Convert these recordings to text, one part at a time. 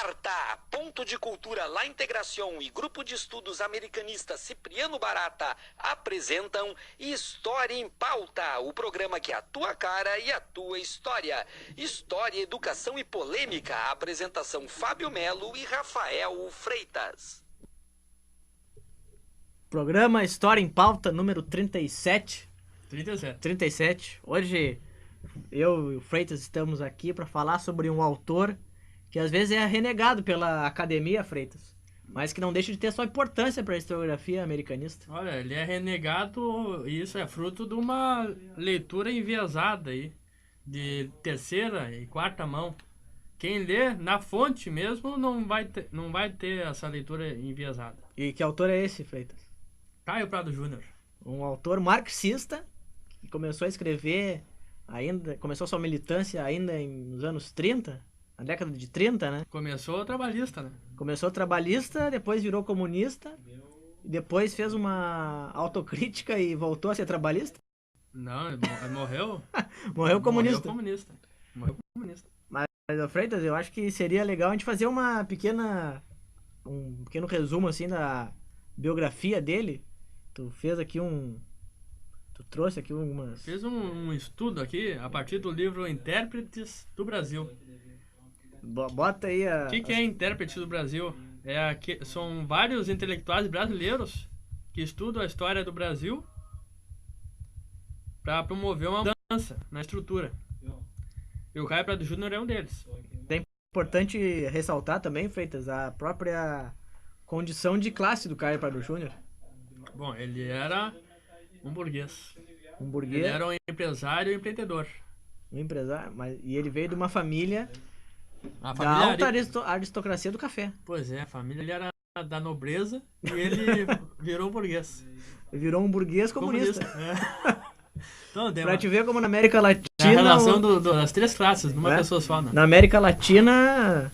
Alerta! Ponto de Cultura La Integração e Grupo de Estudos Americanista Cipriano Barata apresentam História em Pauta, o programa que é a tua cara e a tua história. História, educação e polêmica. Apresentação Fábio Melo e Rafael Freitas. Programa História em Pauta, número 37. 37. Hoje eu e o Freitas estamos aqui para falar sobre um autor que às vezes é renegado pela academia, Freitas, mas que não deixa de ter sua importância para a historiografia americanista. Olha, ele é renegado e isso é fruto de uma leitura enviesada aí, de terceira e quarta mão. Quem lê na fonte mesmo não vai ter essa leitura enviesada. E que autor é esse, Freitas? Caio Prado Júnior. Um autor marxista que começou a escrever começou sua militância ainda nos anos 30, na década de 30, né? Começou trabalhista, né? Começou trabalhista, depois virou comunista, depois fez uma autocrítica e voltou a ser trabalhista. Não, ele morreu. Morreu comunista. Morreu comunista. Mas, Freitas, eu acho que seria legal a gente fazer um pequeno resumo assim da biografia dele. Tu trouxe aqui algumas... Fiz um estudo aqui a partir do livro Intérpretes do Brasil. Bota aí a... O que é Intérprete do Brasil? São vários intelectuais brasileiros que estudam a história do Brasil para promover uma mudança na estrutura. E o Caio Prado Júnior é um deles. É importante ressaltar também, Freitas, a própria condição de classe do Caio Prado Júnior. Bom, ele era um burguês. Ele era um empresário e empreendedor. Um empresário, e ele veio de uma família... A da alta aristocracia do café. Pois é, a família ele era da nobreza e ele virou um burguês. Virou um burguês comunista. É. Então, pra te ver como na América Latina... A relação das três classes, numa pessoa só, né? Na América Latina,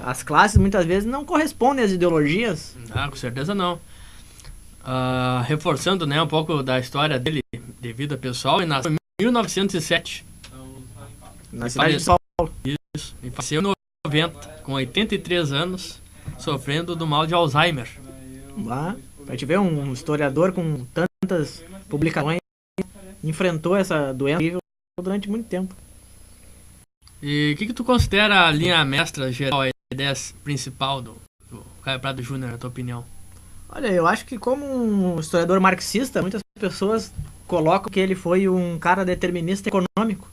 as classes muitas vezes não correspondem às ideologias. Com certeza não. Reforçando, né, um pouco da história dele, de vida pessoal, ele nasceu em 1907. Na cidade de São Paulo. Isso, e faleceu em 90, com 83 anos, sofrendo do mal de Alzheimer. Pra te ver, um historiador com tantas publicações enfrentou essa doença durante muito tempo. E o que tu considera a linha mestra geral, a ideia principal do Caio Prado Júnior, na tua opinião? Olha, eu acho que como um historiador marxista, muitas pessoas colocam que ele foi um cara determinista econômico,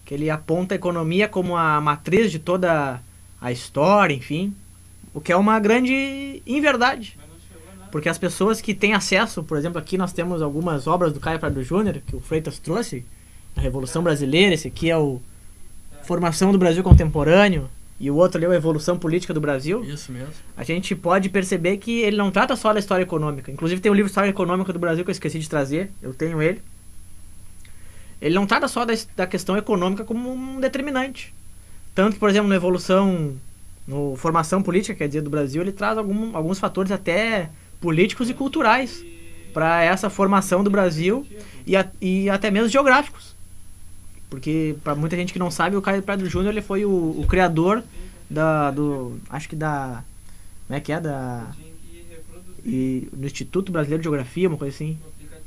que ele aponta a economia como a matriz de toda a história, enfim, o que é uma grande inverdade. Porque as pessoas que têm acesso, por exemplo, aqui nós temos algumas obras do Caio Prado Júnior, que o Freitas trouxe, a Revolução Brasileira, esse aqui é o Formação do Brasil Contemporâneo, e o outro ali é a Evolução Política do Brasil. Isso mesmo. A gente pode perceber que ele não trata só da história econômica. Inclusive tem o livro História Econômica do Brasil que eu esqueci de trazer, eu tenho ele. Ele não trata só da questão econômica como um determinante. Tanto que, por exemplo, no Formação Política, quer dizer, do Brasil, ele traz alguns fatores até políticos e culturais para essa formação do Brasil e até mesmo geográficos. Porque, para muita gente que não sabe, o Caio Prado Júnior ele foi o criador do Instituto Brasileiro de Geografia, uma coisa assim.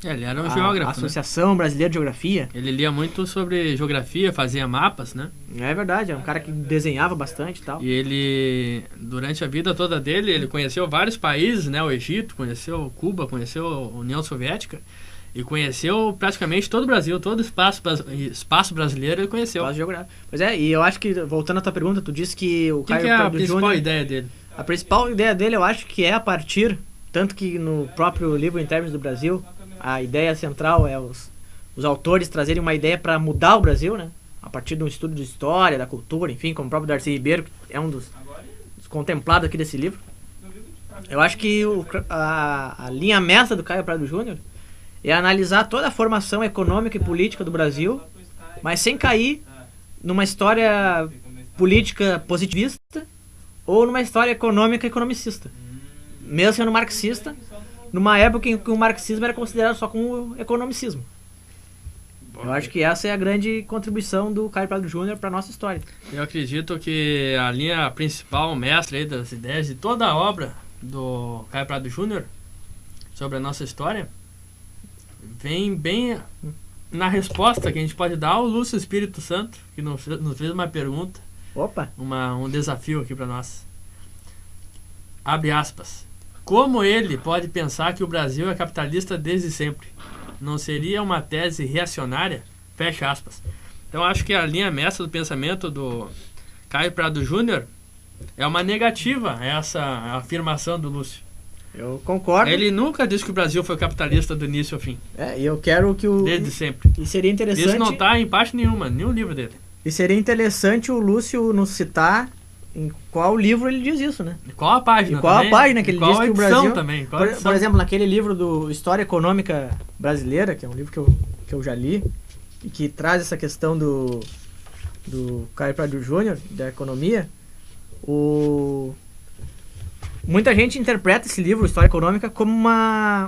Ele era um geógrafo, a Associação Brasileira de Geografia. Ele lia muito sobre geografia, fazia mapas, né? É verdade, é um cara que desenhava bastante e tal. E ele, durante a vida toda dele, ele conheceu vários países, né? O Egito, conheceu Cuba, conheceu a União Soviética e conheceu praticamente todo o Brasil, todo o espaço brasileiro ele conheceu. Espaço geográfico. Pois é, e eu acho que, voltando à tua pergunta, tu disse que o Caio Prado Júnior... Qual é a principal ideia dele? A principal ideia dele, eu acho que é a partir, tanto que no próprio livro Intérpretes do Brasil, a ideia central é os autores trazerem uma ideia para mudar o Brasil, né? A partir de um estudo de história, da cultura, enfim, como o próprio Darcy Ribeiro, que é um dos contemplados aqui desse livro. Eu acho que a linha mestra do Caio Prado Júnior é analisar toda a formação econômica e política do Brasil, mas sem cair numa história política positivista ou numa história econômica economicista. Mesmo sendo marxista, numa época em que o marxismo era considerado só como economicismo. Eu acho que essa é a grande contribuição do Caio Prado Júnior para nossa história. Eu acredito que a linha principal, mestre aí das ideias de toda a obra do Caio Prado Júnior sobre a nossa história vem bem na resposta que a gente pode dar ao Lúcio Espírito Santo, que nos fez uma pergunta. Opa! Um desafio aqui para nós. Abre aspas. Como ele pode pensar que o Brasil é capitalista desde sempre? Não seria uma tese reacionária? Fecha aspas. Então acho que a linha mestra do pensamento do Caio Prado Júnior é uma negativa a essa afirmação do Lúcio. Eu concordo. Ele nunca disse que o Brasil foi capitalista do início ao fim. E eu quero que o... Desde sempre. E seria interessante... Isso não está em parte nenhuma, nenhum livro dele. E seria interessante o Lúcio nos citar em qual livro ele diz isso, né? E qual a página e qual também? a página que ele diz que o Brasil... Também? Por exemplo, naquele livro do História Econômica Brasileira, que é um livro que eu já li, e que traz essa questão do Caio Prado Júnior, da economia, muita gente interpreta esse livro, História Econômica, como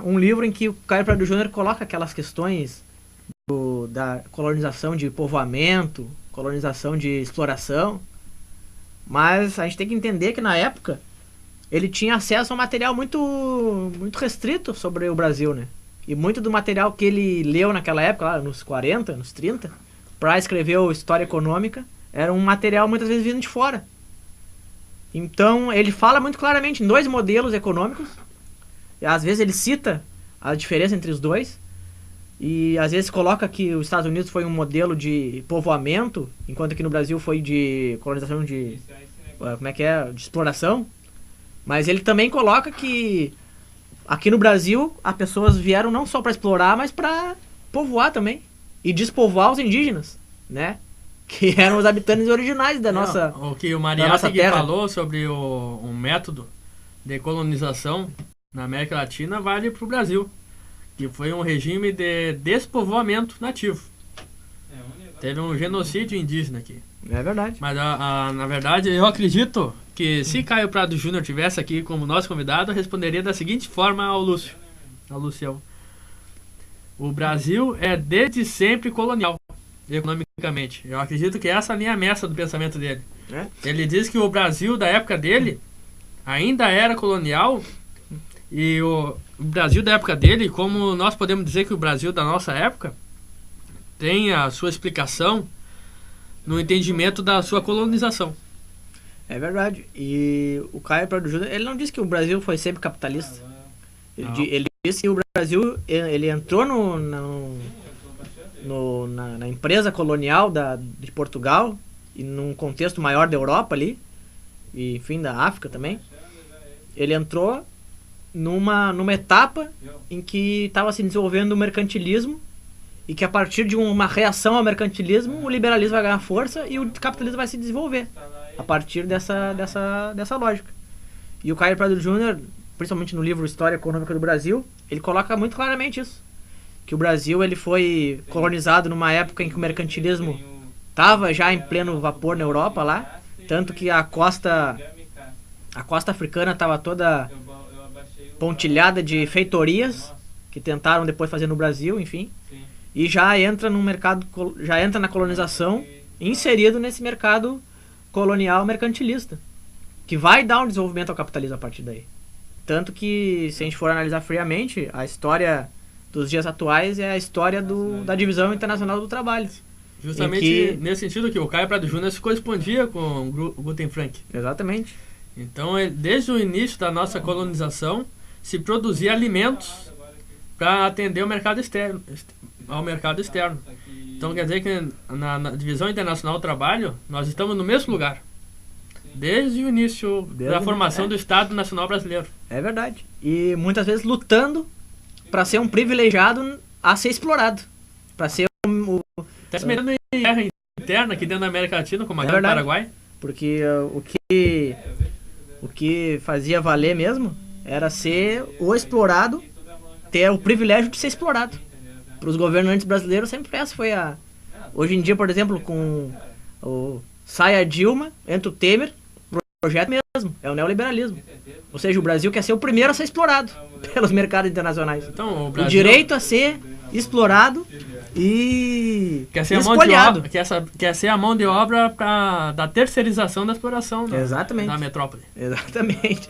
um livro em que o Caio Prado Júnior coloca aquelas questões da colonização de povoamento, colonização de exploração, mas a gente tem que entender que na época ele tinha acesso a um material muito, muito restrito sobre o Brasil, né? E muito do material que ele leu naquela época, lá nos 40, nos 30, para escrever o História Econômica, era um material muitas vezes vindo de fora. Então ele fala muito claramente em dois modelos econômicos, e às vezes ele cita a diferença entre os dois, e às vezes coloca que os Estados Unidos foi um modelo de povoamento, enquanto que no Brasil foi de colonização de... de exploração. Mas ele também coloca que aqui no Brasil as pessoas vieram não só para explorar, mas para povoar também. E despovoar os indígenas, né? Que eram os habitantes originais da nossa... O que o Mariátegui falou sobre o método de colonização na América Latina vale para o Brasil. Que foi um regime de despovoamento nativo. Teve um genocídio indígena aqui. É verdade. Mas, na verdade, eu acredito que se Caio Prado Júnior estivesse aqui como nosso convidado, responderia da seguinte forma ao Lúcio. Ao Lucião. O Brasil é desde sempre colonial, economicamente. Eu acredito que essa é a linha mestra do pensamento dele. Ele diz que o Brasil da época dele ainda era colonial. E o Brasil da época dele, como nós podemos dizer que o Brasil da nossa época, tem a sua explicação no entendimento da sua colonização. É verdade. E o Caio Prado Júnior, ele não disse que o Brasil foi sempre capitalista. Ele disse que o Brasil ele entrou na empresa colonial de Portugal, e num contexto maior da Europa ali, e enfim, da África também. Ele entrou numa etapa em que estava se desenvolvendo o mercantilismo, e que a partir de uma reação ao mercantilismo o liberalismo vai ganhar força e o capitalismo vai se desenvolver a partir dessa lógica. E o Caio Prado Júnior, principalmente no livro História Econômica do Brasil, ele coloca muito claramente isso, que o Brasil ele foi colonizado numa época em que o mercantilismo estava já em pleno vapor na Europa lá, tanto que a costa africana estava toda pontilhada de feitorias que tentaram depois fazer no Brasil, enfim. E já entra no mercado, já entra na colonização, inserido nesse mercado colonial mercantilista, que vai dar um desenvolvimento ao capitalismo a partir daí. Tanto que, se a gente for analisar friamente, a história dos dias atuais é a história da Divisão Internacional do Trabalho. Justamente nesse sentido que o Caio Prado Júnior se correspondia com o Guten Frank. Exatamente. Então, desde o início da nossa colonização, se produzia alimentos para atender ao mercado externo. Então, quer dizer que na Divisão Internacional do Trabalho, nós estamos no mesmo lugar. Desde o início da formação do Estado Nacional Brasileiro. É verdade. E muitas vezes lutando para ser um privilegiado a ser explorado. Para ser até se metendo em guerra interna aqui dentro da América Latina, como a guerra do Paraguai. Porque o que fazia valer mesmo era ser o explorado, ter o privilégio de ser explorado. Para os governantes brasileiros sempre essa foi a... Hoje em dia, por exemplo, com sai a Dilma, entra o Temer, o projeto mesmo, é o neoliberalismo. Ou seja, o Brasil quer ser o primeiro a ser explorado pelos mercados internacionais. Então, o direito a ser explorado e Quer ser, a mão de obra, quer ser a mão de obra da terceirização da exploração da metrópole. Exatamente.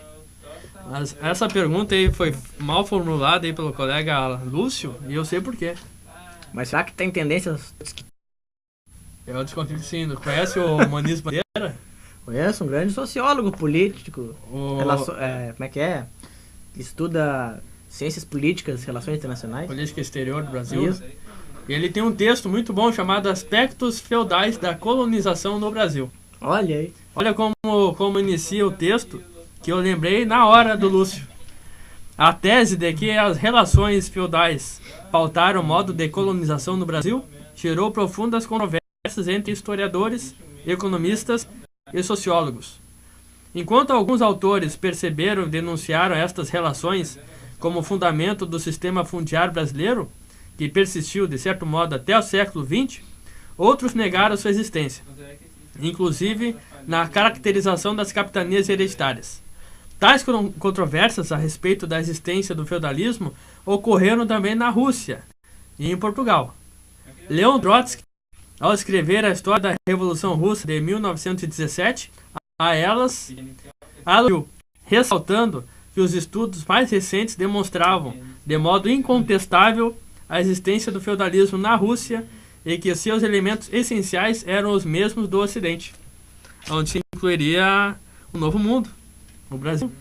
Mas essa pergunta aí foi mal formulada aí pelo colega Lúcio, e eu sei por quê. Mas será que tem tendências... Eu desconfio que sim. Conhece o Muniz Bandeira? Conheço, um grande sociólogo político. Como é que é? Estuda ciências políticas, relações internacionais. Política exterior do Brasil. Isso. Ele tem um texto muito bom chamado Aspectos Feudais da Colonização no Brasil. Olha aí. Olha como inicia o texto, que eu lembrei na hora do Lúcio. A tese de que as relações feudais pautaram o modo de colonização no Brasil gerou profundas controvérsias entre historiadores, economistas e sociólogos. Enquanto alguns autores perceberam e denunciaram estas relações como fundamento do sistema fundiário brasileiro, que persistiu, de certo modo, até o século XX, outros negaram sua existência, inclusive na caracterização das capitanias hereditárias. Tais controvérsias a respeito da existência do feudalismo ocorreram também na Rússia e em Portugal. Leon Trotsky, ao escrever a história da Revolução Russa de 1917, a elas aludiu, ressaltando que os estudos mais recentes demonstravam, de modo incontestável, a existência do feudalismo na Rússia e que seus elementos essenciais eram os mesmos do Ocidente, onde se incluiria o Novo Mundo, o Brasil.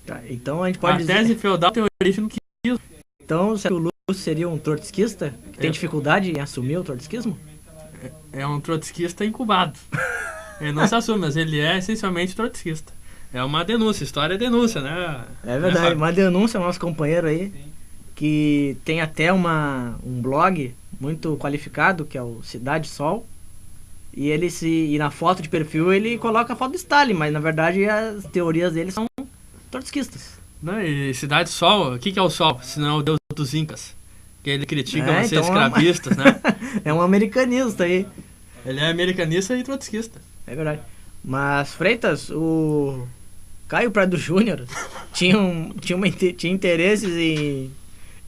Tá, então a gente pode dizer... tese feudal tem origem no quilismo. Então, será que o Lúcio seria um trotskista que tem dificuldade em assumir o trotskismo? É um trotskista incubado. Ele não se assume, mas ele é essencialmente trotskista. É uma denúncia, história é denúncia, né? É verdade, uma denúncia ao nosso companheiro aí, que tem até um blog muito qualificado, que é o Cidade Sol, e na foto de perfil ele coloca a foto do Stalin, mas na verdade as teorias dele são trotskistas. Não, e Cidade Sol, o que é o Sol? Se não é o deus dos Incas, que ele critica ser escravistas, né? É um americanista aí. Ele é americanista e trotskista. É verdade. Mas, Freitas, o Caio Prado Júnior tinha interesses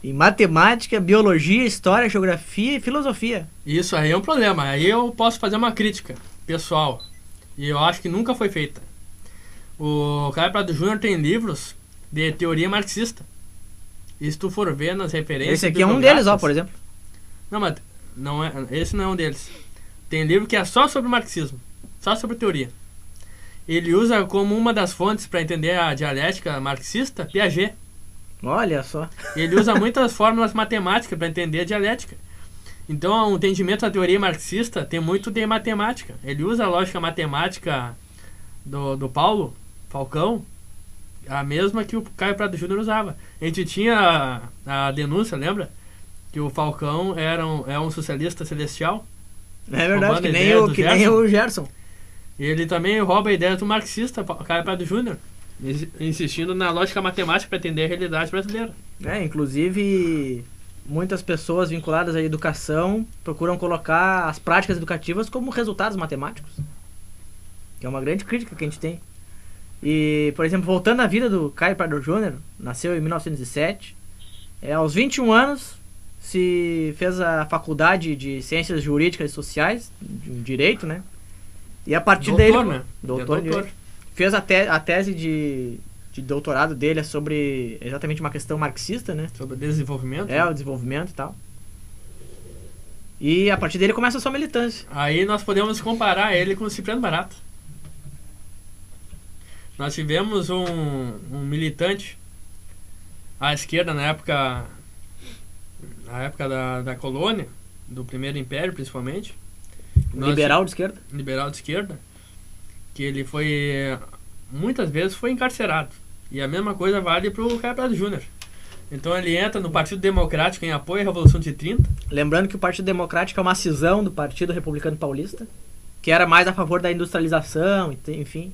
em matemática, biologia, história, geografia e filosofia. Isso aí é um problema. Aí eu posso fazer uma crítica pessoal. E eu acho que nunca foi feita. O Caio Prado Júnior tem livros de teoria marxista. E se tu for ver nas referências... Esse aqui é um deles, por exemplo. Não, mas esse não é um deles. Tem livro que é só sobre marxismo. Só sobre teoria. Ele usa como uma das fontes para entender a dialética marxista, Piaget. Olha só. Ele usa muitas fórmulas matemáticas para entender a dialética. Então, o entendimento da teoria marxista tem muito de matemática. Ele usa a lógica matemática do Paulo Falcão, a mesma que o Caio Prado Júnior usava. A gente tinha a denúncia, lembra? Que o Falcão é um socialista celestial. É verdade, que nem o Gerson. Ele também rouba a ideia do marxista, Caio Prado Júnior, insistindo na lógica matemática para entender a realidade brasileira. Inclusive, muitas pessoas vinculadas à educação procuram colocar as práticas educativas como resultados matemáticos. Que é uma grande crítica que a gente tem. E, por exemplo, voltando à vida do Caio Prado Júnior, nasceu em 1907. Aos 21 anos, se fez a faculdade de Ciências Jurídicas e Sociais, de Direito, né? E a partir dele... Né? Doutor. Fez a tese de doutorado dele sobre exatamente uma questão marxista, né? Sobre desenvolvimento. O desenvolvimento e tal. E a partir dele começa a sua militância. Aí nós podemos comparar ele com o Cipriano Barata. Nós tivemos um militante à esquerda na época da colônia, do Primeiro Império principalmente. Liberal de esquerda? Liberal de esquerda. Que ele muitas vezes foi encarcerado. E a mesma coisa vale para o Caio Prado Júnior. Então ele entra no Partido Democrático em apoio à Revolução de 30. Lembrando que o Partido Democrático é uma cisão do Partido Republicano Paulista, que era mais a favor da industrialização, enfim.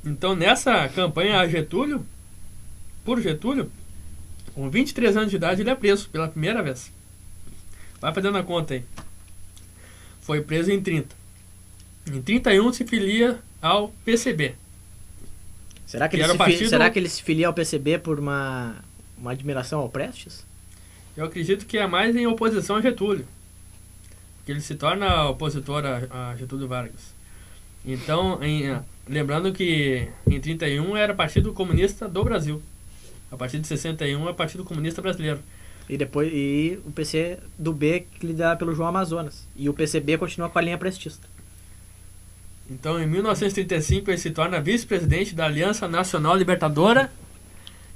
Então nessa campanha a Getúlio, com 23 anos de idade, ele é preso pela primeira vez. Vai fazendo a conta aí. Foi preso em 30. Em 31 se filia ao PCB. Será que ele se filia ao PCB por uma admiração ao Prestes? Eu acredito que é mais em oposição a Getúlio. Porque ele se torna opositor a Getúlio Vargas. Então, lembrando que em 31 era Partido Comunista do Brasil. A partir de 61 é Partido Comunista Brasileiro. E o PC do B, que liderado pelo João Amazonas. E o PCB continua com a linha prestista. Então, em 1935, ele se torna vice-presidente da Aliança Nacional Libertadora,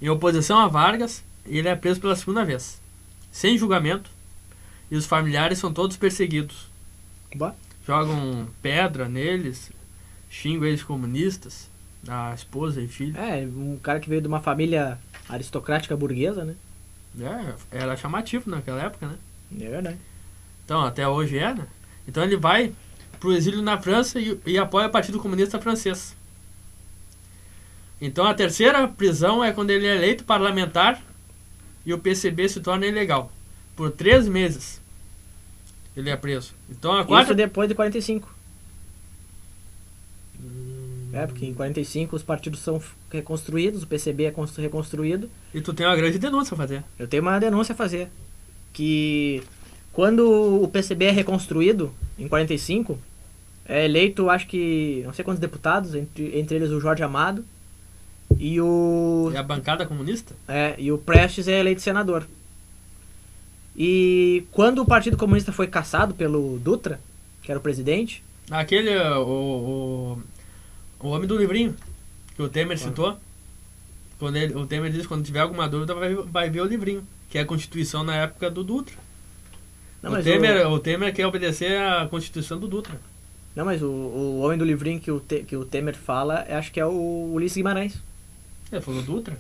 em oposição a Vargas, e ele é preso pela segunda vez, sem julgamento, e os familiares são todos perseguidos. Bah. Jogam pedra neles, xingam eles comunistas, a esposa e filho. Um cara que veio de uma família aristocrática burguesa, né? Era chamativo naquela época, né? É verdade. Então, até hoje é, né? Então ele vai pro exílio na França e apoia o Partido Comunista Francês. Então a terceira prisão é quando ele é eleito parlamentar e o PCB se torna ilegal. Por 3 meses ele é preso. Então a quarta... Isso depois de 45. Porque em 45 os partidos são reconstruídos, o PCB é reconstruído. E tu tem uma grande denúncia a fazer. Eu tenho uma denúncia a fazer. Que quando o PCB é reconstruído, em 45, é eleito, acho que, não sei quantos deputados, entre eles o Jorge Amado e o... E a bancada comunista? E o Prestes é eleito senador. E quando o Partido Comunista foi cassado pelo Dutra, que era o presidente... Aquele, o homem do livrinho, que o Temer citou. O Temer disse que quando tiver alguma dúvida vai ver o livrinho, que é a Constituição na época do Dutra. Não, o Temer quer obedecer à Constituição do Dutra. Não, mas o homem do livrinho que o Temer fala, acho que é o Ulisses Guimarães. Ele falou Dutra?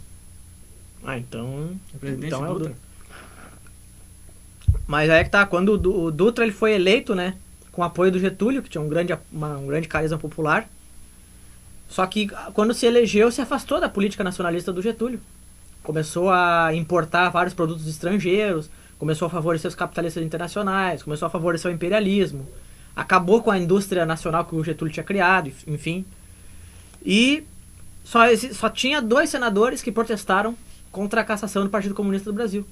Então Então é o Dutra. Mas aí é que tá, quando o Dutra ele foi eleito, né, com apoio do Getúlio, que tinha um grande carisma popular. Só que quando se elegeu, se afastou da política nacionalista do Getúlio. Começou a importar vários produtos estrangeiros, começou a favorecer os capitalistas internacionais, começou a favorecer o imperialismo, acabou com a indústria nacional que o Getúlio tinha criado, enfim. E só tinha 2 senadores que protestaram contra a cassação do Partido Comunista do Brasil.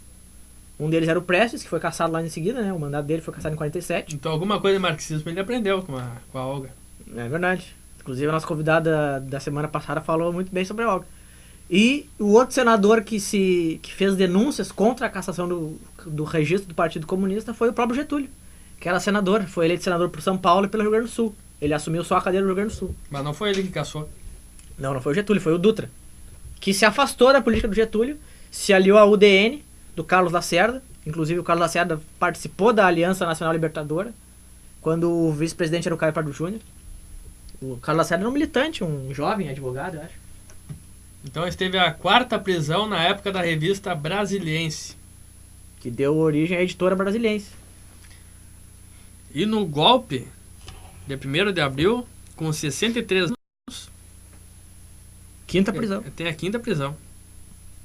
Um deles era o Prestes, que foi cassado lá em seguida, né? O mandato dele foi cassado em 47. Então alguma coisa de marxismo ele aprendeu com a Olga. É verdade. Inclusive a nossa convidada da semana passada falou muito bem sobre a Olga. E o outro senador que fez denúncias contra a cassação do registro do Partido Comunista foi o próprio Getúlio, que era senador, foi eleito senador por São Paulo e pelo Rio Grande do Sul. Ele assumiu só a cadeira do Rio Grande do Sul. Mas não foi ele que cassou. Não foi o Getúlio, foi o Dutra, que se afastou da política do Getúlio, se aliou à UDN, do Carlos Lacerda. Inclusive o Carlos Lacerda participou da Aliança Nacional Libertadora, quando o vice-presidente era o Caio Pardo Júnior. O Carlos Lacerda era um militante, um jovem advogado, eu acho. Então esteve a 4ª prisão na época da revista Brasiliense, que deu origem à editora Brasiliense. E no golpe de 1º de abril, com 63 anos... 5ª prisão. Tem a 5ª prisão.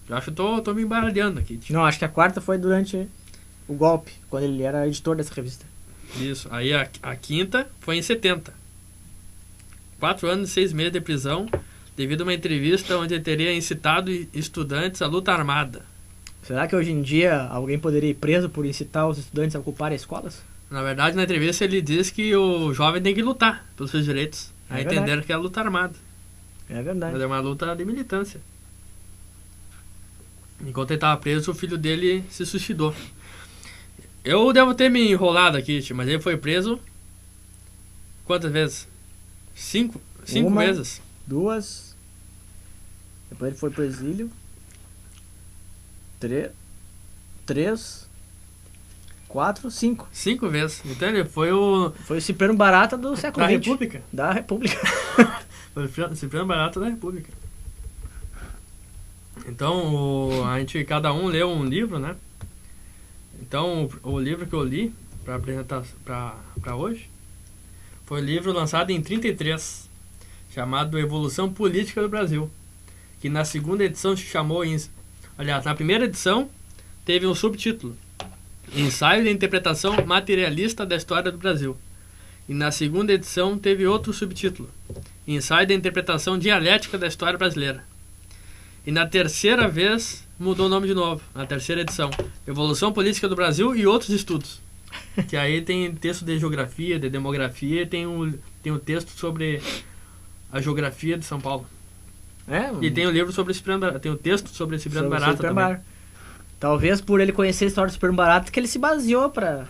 Eu acho que eu tô me embaralhando aqui. Não, acho que a 4ª foi durante o golpe, quando ele era editor dessa revista. Isso, aí a 5ª foi em 70. 4 anos e 6 meses de prisão, devido a uma entrevista onde ele teria incitado estudantes à luta armada. Será que hoje em dia alguém poderia ir preso por incitar os estudantes a ocuparem escolas? Na verdade, na entrevista ele diz que o jovem tem que lutar pelos seus direitos. Aí entenderam que é a luta armada. É verdade. Mas é uma luta de militância. Enquanto ele estava preso, o filho dele se suicidou. Eu devo ter me enrolado aqui, tio, mas ele foi preso quantas vezes? 5 vezes. 2. Depois ele foi pro exílio. 3. 4, 5. 5 vezes. Então ele foi o... Foi o Cipriano Barata do século XX. República. Da República. Foi o Cipriano Barata da República. Então, cada um leu um livro, né? Então, o livro que eu li para apresentar para hoje foi um livro lançado em 33, chamado Evolução Política do Brasil, que na segunda edição se chamou... Aliás, na primeira edição teve um subtítulo: Ensaio de Interpretação Materialista da História do Brasil. E na segunda edição teve outro subtítulo: Ensaio de Interpretação Dialética da História Brasileira. E na terceira vez mudou o nome de novo, na terceira edição. Evolução Política do Brasil e Outros Estudos. Que aí tem texto de geografia, de demografia, e tem um texto sobre a geografia de São Paulo. E tem o livro sobre Cipriano Barata, tem o texto sobre Cipriano Barata também. Talvez por ele conhecer a história do Cipriano Barata que ele se baseou pra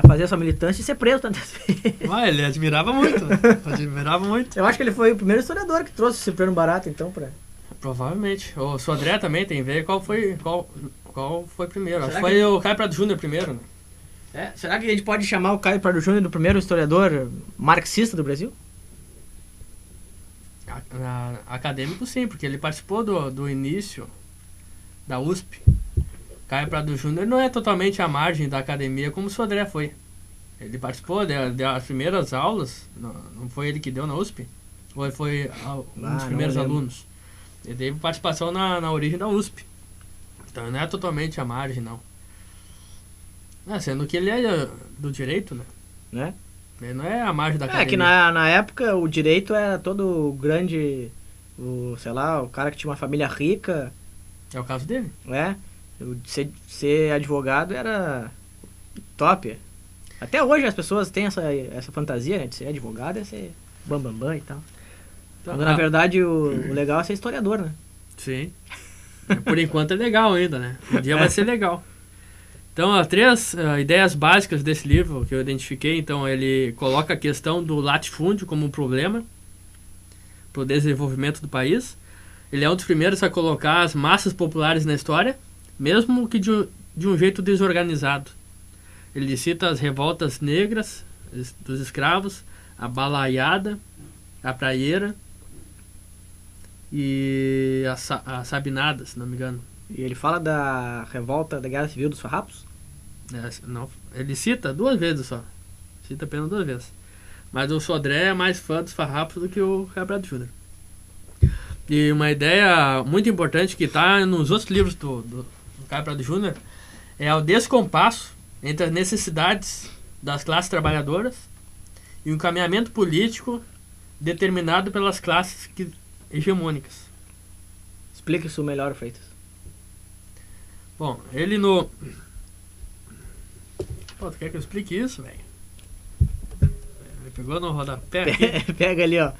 fazer a sua militância e ser preso tantas vezes. Ele admirava muito, né? Admirava muito. Eu acho que ele foi o primeiro historiador que trouxe o Cipriano Barata, então, pra... Provavelmente. O Sodré também tem a ver qual foi primeiro. Acho que foi o Caio Prado Júnior primeiro, né? Será que a gente pode chamar o Caio Prado Júnior do primeiro historiador marxista do Brasil? Acadêmico, sim, porque ele participou do início da USP. Caio Prado Júnior não é totalmente à margem da academia como o Sodré foi. Ele participou das primeiras aulas, não foi ele que deu na USP? Ou ele foi um dos primeiros alunos? Ele teve participação na origem da USP. Então não é totalmente à margem, não. Sendo que ele é do direito, né? Ele não é à margem da academia. Que na época o direito era todo grande, o cara que tinha uma família rica. É o caso dele. Ser advogado era top. Até hoje as pessoas têm essa fantasia, né, de ser advogado, é ser bambambam e tal. Então, na verdade o legal é ser historiador, né? Sim. Por enquanto é legal ainda, né? Um dia vai ser legal. Então, as 3 ideias básicas desse livro que eu identifiquei, então ele coloca a questão do latifúndio como um problema para o desenvolvimento do país. Ele é um dos primeiros a colocar as massas populares na história, mesmo que de um jeito desorganizado. Ele cita as revoltas negras dos escravos, a balaiada, a praieira e a sabinada, se não me engano. E ele fala da revolta da Guerra Civil dos Farrapos? Não, ele cita 2 vezes só. Cita apenas 2 vezes. Mas o Sodré é mais fã dos Farrapos do que o Caio Prado Júnior. E uma ideia muito importante que está nos outros livros do Caio Prado Júnior é o descompasso entre as necessidades das classes trabalhadoras e o encaminhamento político determinado pelas classes hegemônicas. Explica isso melhor, Freitas. Bom, ele no... Pô, tu quer que eu explique isso, velho? Ele pegou no rodapé aqui. Pega ali, ó.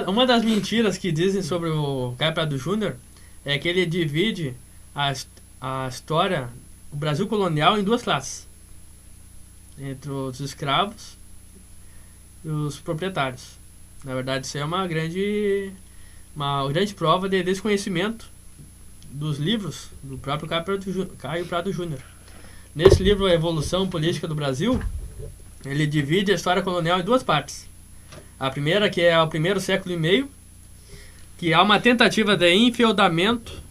Uma das mentiras que dizem sobre o Caio Prado Júnior é que ele divide a história, o Brasil colonial, em 2 classes. Entre os escravos e os proprietários. Na verdade, isso é uma grande prova de desconhecimento dos livros do próprio Caio Prado Júnior. Nesse livro, A Evolução Política do Brasil, ele divide a história colonial em 2 partes. A primeira, que é o primeiro século e meio, que há uma tentativa de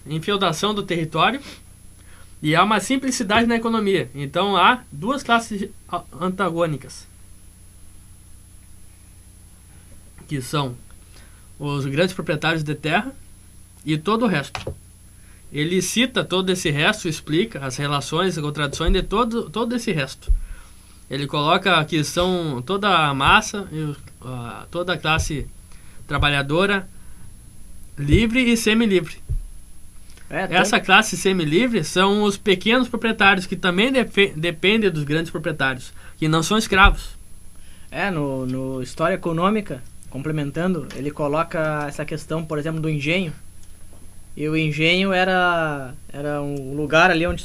enfeudação do território, e há uma simplicidade na economia. Então há 2 classes antagônicas, que são os grandes proprietários de terra e todo o resto. Ele cita todo esse resto, explica as relações, as contradições de todo esse resto. Ele coloca que são toda a massa, toda a classe trabalhadora livre e semi-livre. Essa classe semi-livre são os pequenos proprietários, que também dependem dos grandes proprietários, que não são escravos. No História Econômica, complementando, ele coloca essa questão, por exemplo, do engenho. E o engenho era um lugar ali onde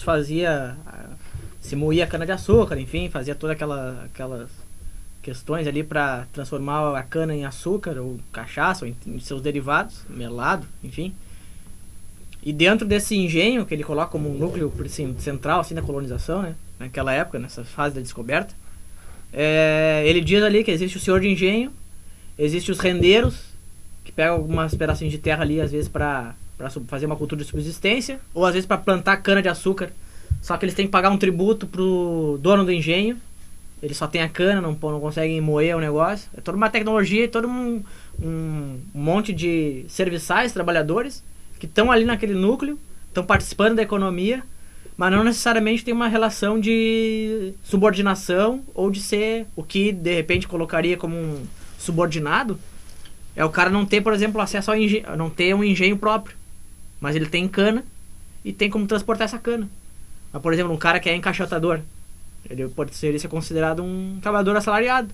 se moía cana-de-açúcar, enfim, fazia todas aquelas questões ali para transformar a cana em açúcar ou cachaça ou em seus derivados, melado, enfim. E dentro desse engenho, que ele coloca como um núcleo central assim, da colonização, né, naquela época, nessa fase da descoberta, ele diz ali que existe o senhor de engenho, existe os rendeiros, que pegam algumas pedacinhos de terra ali, às vezes para fazer uma cultura de subsistência, ou às vezes para plantar cana-de-açúcar. Só que eles têm que pagar um tributo pro dono do engenho. Eles só tem a cana, não conseguem moer o negócio. É toda uma tecnologia e todo um monte de serviçais, trabalhadores, que estão ali naquele núcleo, estão participando da economia, mas não necessariamente tem uma relação de subordinação ou de ser o que, de repente, colocaria como um subordinado. É o cara não ter, por exemplo, acesso ao engenho, não ter um engenho próprio. mas ele tem cana e tem como transportar essa cana. Mas, por exemplo, um cara que é encaixotador, ele pode ser considerado um trabalhador assalariado.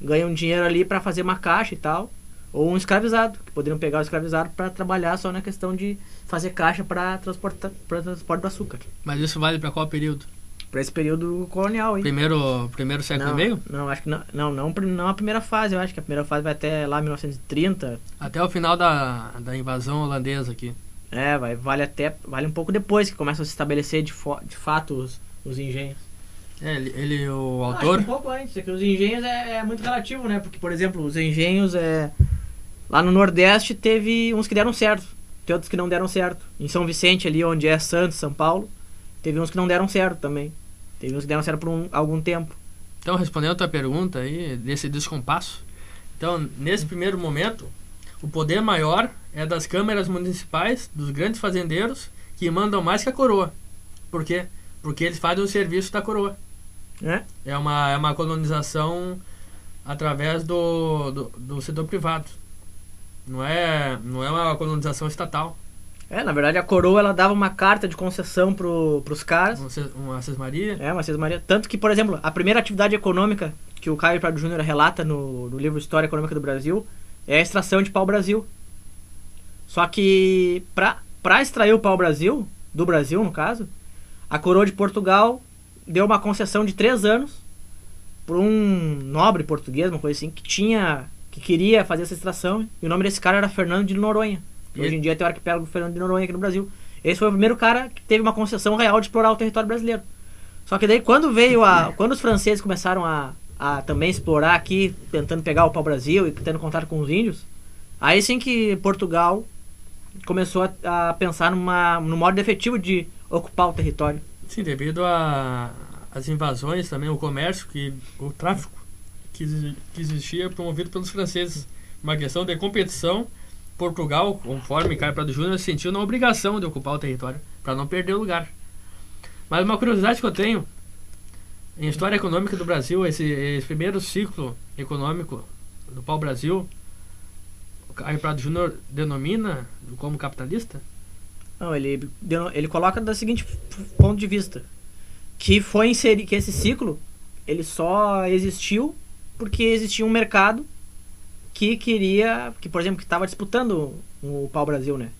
Ganha um dinheiro ali para fazer uma caixa e tal. Ou um escravizado, que poderiam pegar o escravizado para trabalhar só na questão de fazer caixa para transporte do açúcar. Mas isso vale para qual período? Para esse período colonial, hein? Primeiro século e meio? Não, acho que não a primeira fase. Eu acho que a primeira fase vai até lá 1930. Até o final da invasão holandesa aqui. Vale um pouco depois que começam a se estabelecer de fato os engenhos. O autor... Acho que um pouco antes, é que os engenhos é muito relativo, né? Porque, por exemplo, os engenhos lá no Nordeste teve uns que deram certo, tem outros que não deram certo. Em São Vicente, ali onde é Santos, São Paulo, teve uns que não deram certo também. Teve uns que deram certo por algum tempo. Então, respondendo a tua pergunta aí, desse descompasso, então, nesse primeiro momento, o poder maior é das câmaras municipais, dos grandes fazendeiros, que mandam mais que a coroa. Por quê? Porque eles fazem o serviço da coroa. É uma colonização através do setor privado. Não é uma colonização estatal. Na verdade, a coroa ela dava uma carta de concessão pros caras. Uma sesmaria? Uma sesmaria. Tanto que, por exemplo, a primeira atividade econômica que o Caio Prado Júnior relata no livro História Econômica do Brasil é a extração de pau-brasil. Só que, para extrair o pau-brasil, do Brasil, no caso, a coroa de Portugal deu uma concessão de 3 anos por um nobre português, uma coisa assim, que queria fazer essa extração. E o nome desse cara era Fernando de Noronha. Hoje em dia tem o arquipélago Fernando de Noronha aqui no Brasil. Esse foi o primeiro cara que teve uma concessão real de explorar o território brasileiro. Só que daí quando os franceses começaram a também explorar aqui, tentando pegar o pau-brasil e tendo contato com os índios, aí sim que Portugal começou a pensar no modo efetivo de ocupar o território. Sim, devido às invasões também, o comércio, o tráfico que existia promovido pelos franceses. Uma questão de competição, Portugal, conforme Caio Prado Júnior, se sentiu na obrigação de ocupar o território, para não perder o lugar. Mas uma curiosidade que eu tenho, em História Econômica do Brasil, esse primeiro ciclo econômico do pau-brasil, o Caio Prado Júnior denomina como capitalista? Não, ele coloca do seguinte ponto de vista, que esse ciclo ele só existiu porque existia um mercado que por exemplo, que estava disputando o pau-brasil, né?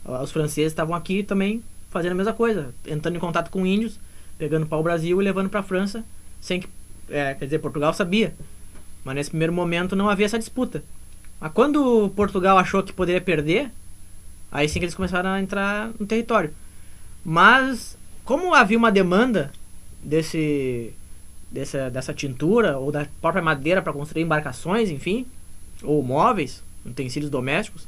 Os franceses estavam aqui também fazendo a mesma coisa, entrando em contato com índios, pegando pau-brasil e levando para a França, quer dizer, Portugal sabia, mas nesse primeiro momento não havia essa disputa. Mas quando Portugal achou que poderia perder, aí sim que eles começaram a entrar no território. Mas, como havia uma demanda dessa tintura, ou da própria madeira para construir embarcações, enfim, ou móveis, utensílios domésticos,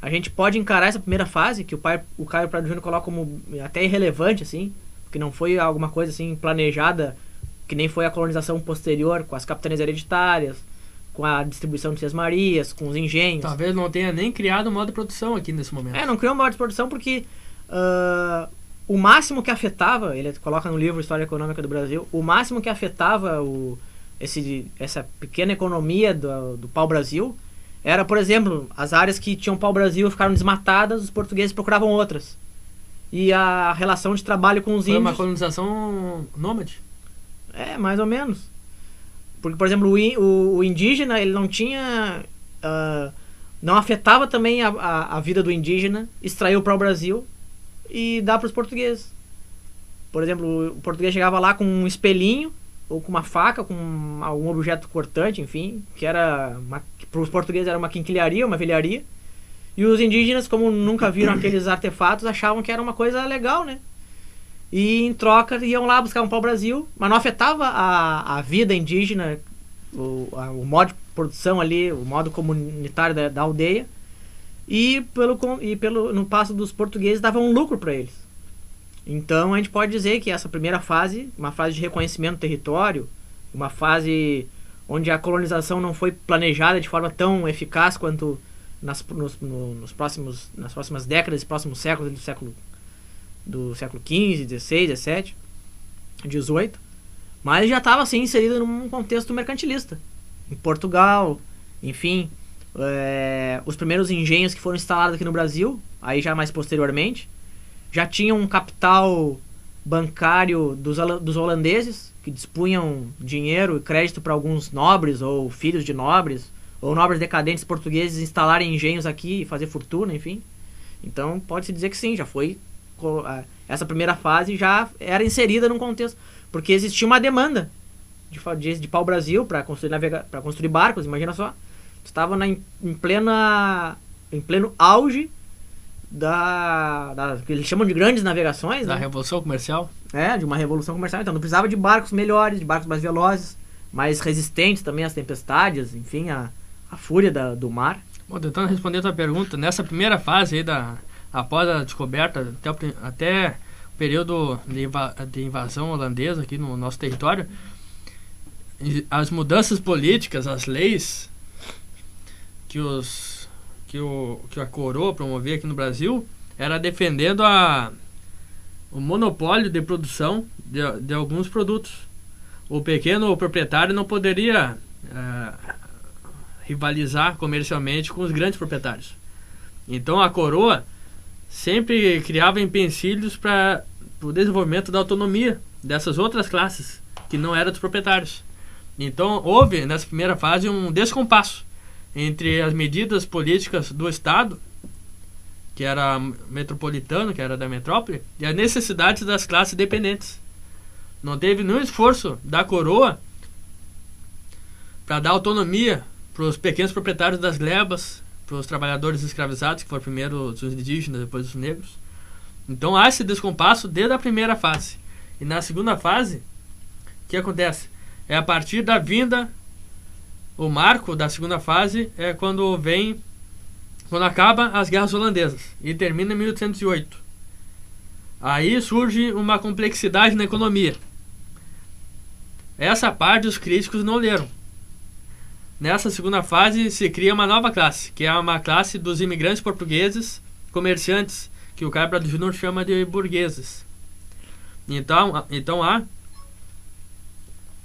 a gente pode encarar essa primeira fase, que o Caio Prado Júnior coloca como até irrelevante, assim, porque não foi alguma coisa assim planejada, que nem foi a colonização posterior, com as capitanias hereditárias, com a distribuição de sesmarias, com os engenhos. Talvez não tenha nem criado o modo de produção aqui nesse momento. Não criou um modo de produção porque o máximo que afetava, ele coloca no livro História Econômica do Brasil, o máximo que afetava essa pequena economia do pau-brasil era, por exemplo, as áreas que tinham pau-brasil ficaram desmatadas, os portugueses procuravam outras. E a relação de trabalho com os índios... Foi uma colonização nômade? Mais ou menos. Porque, por exemplo, o indígena, ele não tinha... não afetava também a vida do indígena extrair o pau-brasil e dar para os portugueses. Por exemplo, o português chegava lá com um espelhinho ou com uma faca, com algum objeto cortante, enfim, que para os portugueses era uma quinquilharia, uma velharia. E os indígenas, como nunca viram aqueles artefatos, achavam que era uma coisa legal, né? E em troca iam lá buscar um pau-brasil, mas não afetava a vida indígena, o modo de produção ali, o modo comunitário da aldeia. E no passo dos portugueses dava um lucro para eles. Então a gente pode dizer que essa primeira fase, uma fase de reconhecimento do território, uma fase onde a colonização não foi planejada de forma tão eficaz quanto nas próximas décadas e próximos séculos do século XV, XVI, XVII, XVIII, mas já estava assim inserida num contexto mercantilista. Em Portugal, enfim, os primeiros engenhos que foram instalados aqui no Brasil, aí já mais posteriormente, já tinham um capital bancário dos holandeses, que dispunham dinheiro e crédito para alguns nobres ou filhos de nobres, ou nobres decadentes portugueses instalarem engenhos aqui e fazer fortuna, enfim. Então pode-se dizer que sim, já foi, essa primeira fase já era inserida num contexto, porque existia uma demanda de pau-brasil para construir barcos. Imagina só, estava em pleno auge que eles chamam de grandes navegações, Da né? Revolução Comercial. De uma revolução comercial. Então não precisava de barcos melhores, de barcos mais velozes, mais resistentes também às tempestades, enfim, à fúria do mar. Bom, tentando responder a tua pergunta, nessa primeira fase aí após a descoberta, até o período de invasão holandesa aqui no nosso território, as mudanças políticas, as leis que a coroa promovia aqui no Brasil, era defendendo o monopólio de produção de alguns produtos. O pequeno proprietário não poderia rivalizar comercialmente com os grandes proprietários. Então a coroa sempre criava empecilhos para o desenvolvimento da autonomia dessas outras classes que não eram dos proprietários. Então houve nessa primeira fase um descompasso entre as medidas políticas do Estado, que era metropolitano, que era da metrópole, e as necessidades das classes dependentes. Não teve nenhum esforço da coroa para dar autonomia para os pequenos proprietários das glebas, para os trabalhadores escravizados, que foram primeiro os indígenas, depois os negros. Então há esse descompasso desde a primeira fase. E na segunda fase, o que acontece? É a partir da vinda, o marco da segunda fase é quando acaba as guerras holandesas e termina em 1808. Aí surge uma complexidade na economia. Essa parte os críticos não leram. Nessa segunda fase se cria uma nova classe, que é uma classe dos imigrantes portugueses, comerciantes, que o Caio Prado Júnior chama de burgueses. Então há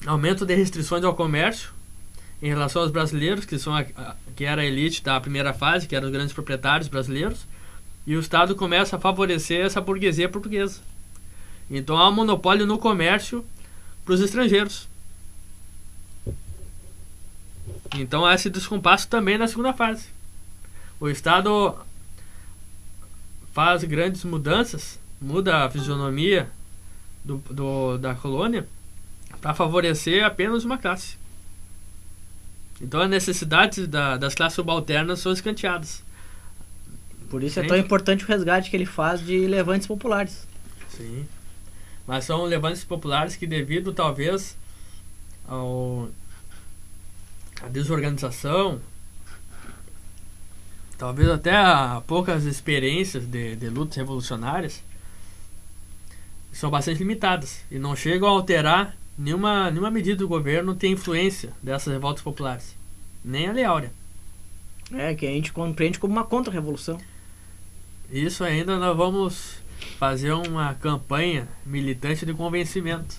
aumento de restrições ao comércio em relação aos brasileiros, que era a elite da primeira fase, que eram os grandes proprietários brasileiros, e o Estado começa a favorecer essa burguesia portuguesa. Então há um monopólio no comércio para os estrangeiros. Então há esse descompasso também na segunda fase. O Estado faz grandes mudanças, muda a fisionomia da colônia para favorecer apenas uma classe. Então as necessidades das classes subalternas são escanteadas. Por isso é tão importante o resgate que ele faz de levantes populares. Sim. Mas são levantes populares que, devido talvez a desorganização, talvez até a poucas experiências de lutas revolucionárias, são bastante limitadas e não chegam a alterar nenhuma medida do governo, tem influência dessas revoltas populares, nem a Lei Áurea. Que a gente compreende como uma contra-revolução. Isso ainda nós vamos fazer uma campanha militante de convencimento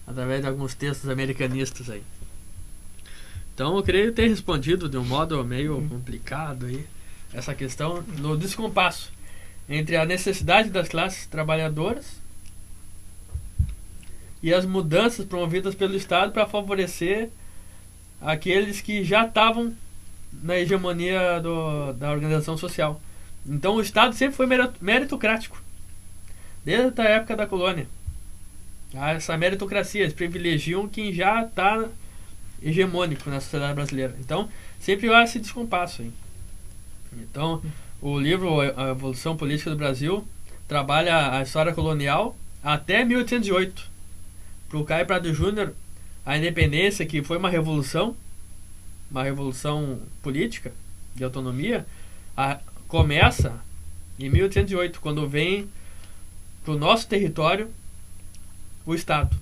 através de alguns textos americanistas aí. Então eu creio ter respondido de um modo meio complicado aí essa questão no descompasso entre a necessidade das classes trabalhadoras e as mudanças promovidas pelo Estado para favorecer aqueles que já estavam na hegemonia da organização social. Então o Estado sempre foi meritocrático, desde a época da colônia. Essa meritocracia, eles privilegiam quem já está hegemônico na sociedade brasileira. Então sempre há esse descompasso aí. Então o livro A Evolução Política do Brasil trabalha a história colonial até 1808. Para o Caio Prado Júnior, a independência, que foi uma revolução política de autonomia, começa em 1808, quando vem para o nosso território o Estado.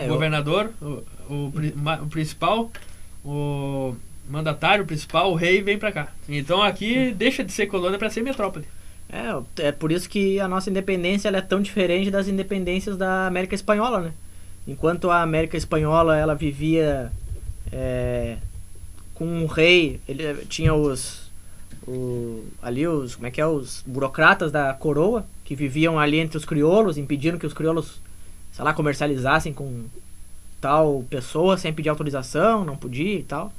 O governador, o principal, o mandatário principal, o rei, vem para cá. Então aqui deixa de ser colônia para ser metrópole. É por isso que a nossa independência ela é tão diferente das independências da América Espanhola, né? Enquanto a América Espanhola ela vivia com um rei, ele tinha os burocratas da coroa, que viviam ali entre os crioulos, impedindo que os crioulos, sei lá, comercializassem com tal pessoa sem pedir autorização, não podia e tal.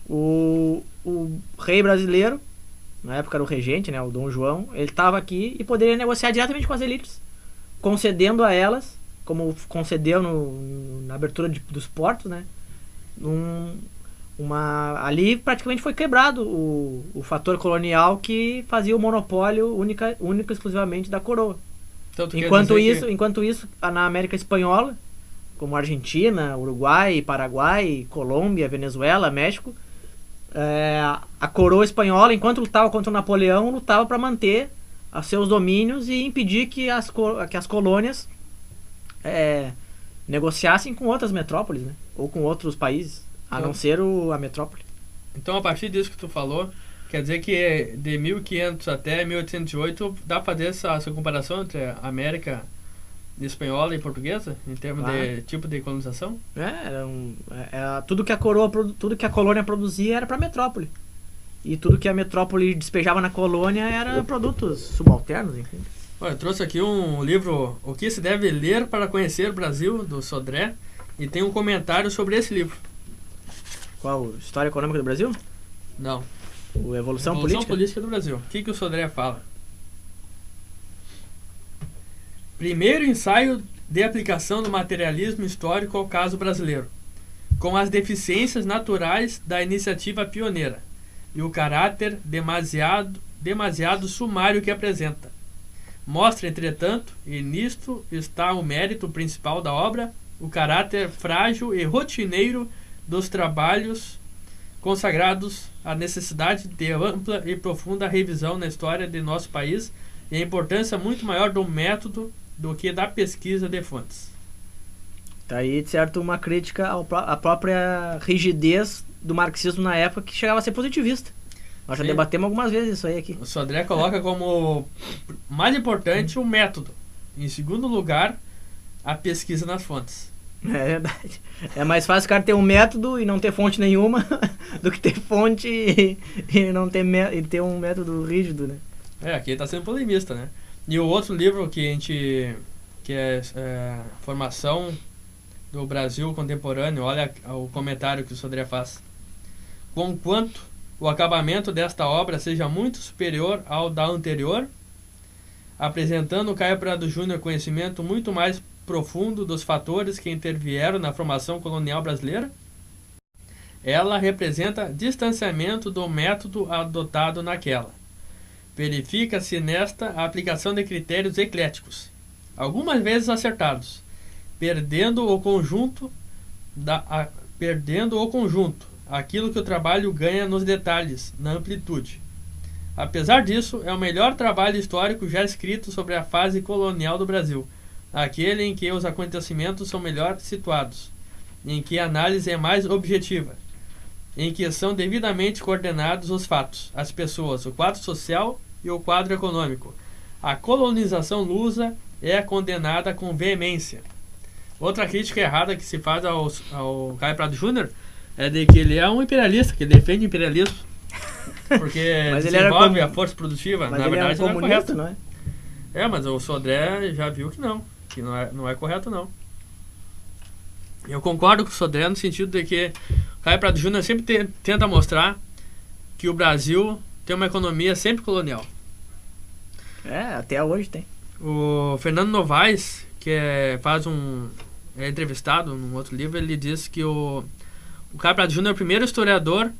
O rei brasileiro, na época era o regente, né, o Dom João, ele estava aqui e poderia negociar diretamente com as elites, concedendo a elas, como concedeu na abertura dos portos, né, ali praticamente foi quebrado o fator colonial que fazia o monopólio única e exclusivamente da coroa. Então, enquanto isso, na América Espanhola, como Argentina, Uruguai, Paraguai, Colômbia, Venezuela, México, a coroa espanhola, enquanto lutava contra o Napoleão, lutava para manter os seus domínios e impedir que as colônias negociassem com outras metrópoles, né? Ou com outros países, a não ser a metrópole. Então, a partir disso que tu falou, quer dizer que de 1500 até 1808 dá para fazer essa comparação entre a América espanhola e portuguesa, em termos de tipo de colonização? Tudo que a colônia produzia era para a metrópole. E tudo que a metrópole despejava na colônia era produtos subalternos, enfim. Olha, eu trouxe aqui um livro, O que se deve ler para conhecer o Brasil, do Sodré, e tem um comentário sobre esse livro. Qual? História Econômica do Brasil? Não. O Evolução Política do Brasil. O que o Sodré fala? Primeiro ensaio de aplicação do materialismo histórico ao caso brasileiro, com as deficiências naturais da iniciativa pioneira e o caráter demasiado sumário que apresenta. Mostra, entretanto, e nisto está o mérito principal da obra, o caráter frágil e rotineiro dos trabalhos consagrados à necessidade de ampla e profunda revisão na história de nosso país e a importância muito maior do método do que da pesquisa de fontes. Tá aí, de certo, uma crítica à própria rigidez do marxismo na época, que chegava a ser positivista. Nós já debatemos algumas vezes isso aí aqui. O Sodré coloca como mais importante o método. Em segundo lugar, a pesquisa nas fontes. É verdade. É mais fácil o cara ter um método e não ter fonte nenhuma do que ter fonte e não ter e ter um método rígido, né? Aqui está sendo polemista, né? E o outro livro que é Formação do Brasil Contemporâneo, olha o comentário que o Sodré faz. Conquanto o acabamento desta obra seja muito superior ao da anterior, apresentando Caio Prado Júnior conhecimento muito mais profundo dos fatores que intervieram na formação colonial brasileira, ela representa distanciamento do método adotado naquela. Verifica-se nesta a aplicação de critérios ecléticos, algumas vezes acertados, perdendo o conjunto, aquilo que o trabalho ganha nos detalhes, na amplitude. Apesar disso, é o melhor trabalho histórico já escrito sobre a fase colonial do Brasil, aquele em que os acontecimentos são melhor situados, em que a análise é mais objetiva, em que são devidamente coordenados os fatos, as pessoas, o quadro social e o quadro econômico. A colonização lusa é condenada com veemência. Outra crítica errada que se faz ao Caio Prado Júnior é de que ele é um imperialista, que defende o imperialismo, porque desenvolve a força produtiva. Mas na verdade, não é correto, não é? Mas o Sodré já viu que não é correto, não. Eu concordo com o Sodré no sentido de que o Caio Prado Júnior sempre tenta mostrar que o Brasil tem uma economia sempre colonial. Até hoje tem. O Fernando Novaes, que é entrevistado num outro livro, ele diz que o Caio Prado Júnior é o primeiro historiador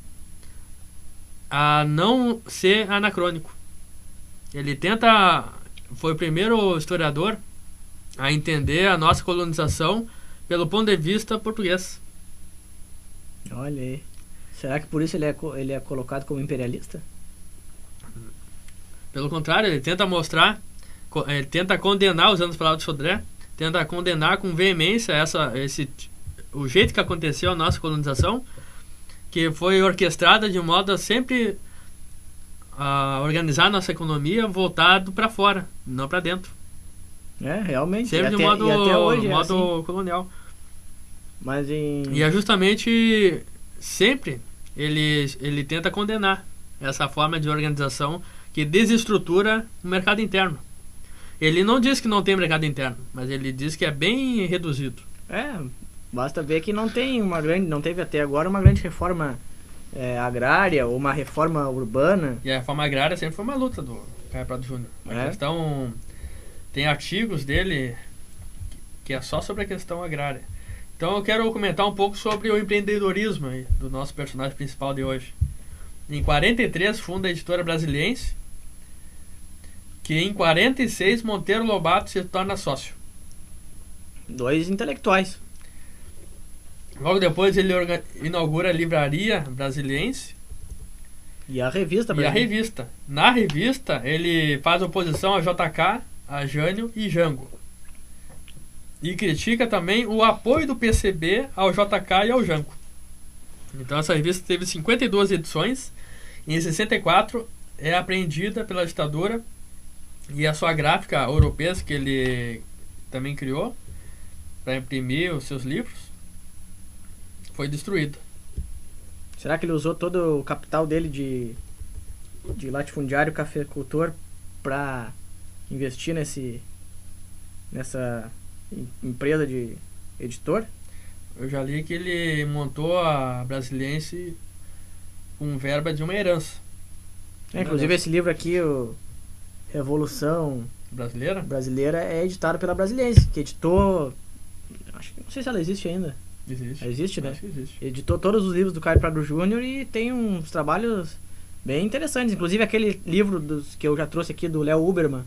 a não ser anacrônico. Ele foi o primeiro historiador a entender a nossa colonização pelo ponto de vista português. Olha aí. Será que por isso ele é colocado como imperialista? Pelo contrário, ele tenta mostrar, ele tenta condenar, usando as palavras de Sodré, tenta condenar com veemência o jeito que aconteceu a nossa colonização, que foi orquestrada de modo a sempre organizar a nossa economia voltado para fora, não para dentro. Realmente. Sempre de modo colonial. Mas E é justamente sempre ele tenta condenar essa forma de organização que desestrutura o mercado interno. Ele não diz que não tem mercado interno, mas ele diz que é bem reduzido. Basta ver que não teve até agora uma grande reforma agrária ou uma reforma urbana. E a reforma agrária sempre foi uma luta do Caio Prado Júnior. A questão, tem artigos dele que é só sobre a questão agrária. Então eu quero comentar um pouco sobre o empreendedorismo aí, do nosso personagem principal de hoje. Em 43 funda a Editora Brasiliense, que em 46 Monteiro Lobato se torna sócio. 2 intelectuais. Logo depois ele inaugura a Livraria Brasiliense e a Revista Brasiliense. Na revista ele faz oposição a JK, a Jânio e Jango. E critica também o apoio do PCB ao JK e ao Jango. Então essa revista teve 52 edições e em 64 é apreendida pela ditadura e a sua gráfica europeia que ele também criou para imprimir os seus livros foi destruída. Será que ele usou todo o capital dele de latifundiário cafeicultor para investir nessa empresa de editor? Eu já li que ele montou a Brasiliense com verba de uma herança. Inclusive esse livro aqui, o Revolução Brasileira, é editado pela Brasiliense, que editou... não sei se ela existe ainda. Existe, né? Acho que existe. Editou todos os livros do Caio Prado Júnior e tem uns trabalhos bem interessantes. Inclusive aquele livro que eu já trouxe aqui do Léo Huberman,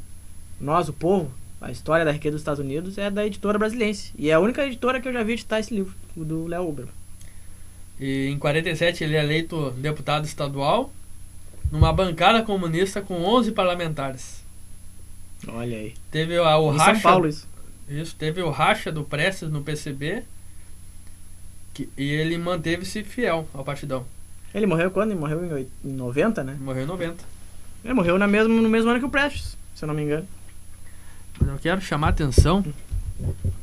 Nós, o Povo, a História da Riqueza dos Estados Unidos, é da Editora Brasiliense. E é a única editora que eu já vi editar esse livro, o do Léo Huberman. E em 47 ele é eleito deputado estadual numa bancada comunista com 11 parlamentares. Olha aí. Teve o em racha, São Paulo isso. Isso, teve o racha do Prestes no PCB e ele manteve-se fiel ao partidão. Ele morreu quando? Ele morreu em 90, né? Morreu em 90. Ele morreu no mesmo ano que o Prestes, se eu não me engano. Mas eu quero chamar a atenção